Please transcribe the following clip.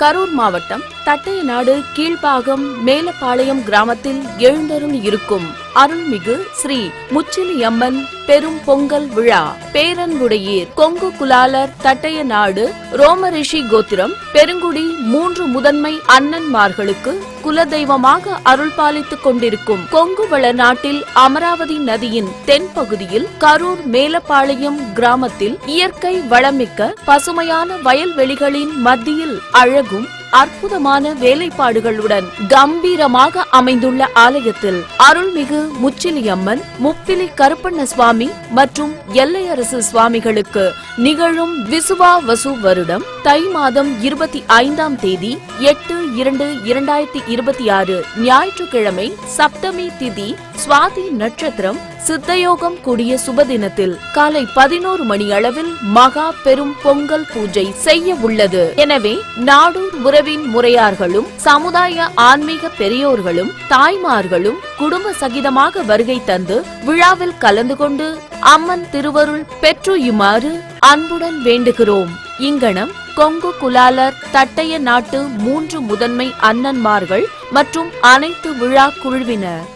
கரூர் மாவட்டம் தட்டையநாடு கீழ்பாகம் மேலப்பாளையம் கிராமத்தில் எழுந்தருள் இருக்கும் அருள்மிகு ஸ்ரீ முச்சிலியம்மன் பெரும் பொங்கல் விழா. பேரன்புடையீர் கொங்கு குலாலர் தட்டையநாடு ரோமரிஷி கோத்திரம் பெருங்குடி 3 முதன்மை அண்ணன்மார்களுக்கு குலதெய்வமாக அருள்பாலித்துக் கொண்டிருக்கும் கொங்கு வளநாட்டில் அமராவதி நதியின் தென்பகுதியில் கரூர் மேலப்பாளையம் கிராமத்தில் இயற்கை வளமிக்க பசுமையான வயல்வெளிகளின் மத்தியில் அழகும் அற்புதமான வேலைப்பாடுகளுடன் கம்பீரமாக அமைந்துள்ள ஆலயத்தில் அருள்மிகு முச்சிலியம்மன், முப்பிலி கருப்பண்ண சுவாமி மற்றும் எல்லையரசு சுவாமிகளுக்கு நிகழும் விசுவாவசு வருடம் தை மாதம் 25ஆம் தேதி 8/2/2026 ஞாயிற்றுக்கிழமை சப்தமி திதி சுவாதி நட்சத்திரம் சித்தயோகம் கூடிய சுபதினத்தில் காலை 11 மணி அளவில் மகா பெரும் பொங்கல் பூஜை செய்ய உள்ளது. எனவே நாடூர் உறவின் முறையார்களும் சமுதாய ஆன்மீக பெரியோர்களும் தாய்மார்களும் குடும்ப சகிதமாக வருகை தந்து விழாவில் கலந்து கொண்டு அம்மன் திருவருள் பெற்றுயுமாறு அன்புடன் வேண்டுகிறோம். இங்கனம் கொங்கு குலாலர் தட்டைய நாட்டு 3 முதன்மை அண்ணன்மார்கள் மற்றும் அனைத்து விழா குழுவினர்.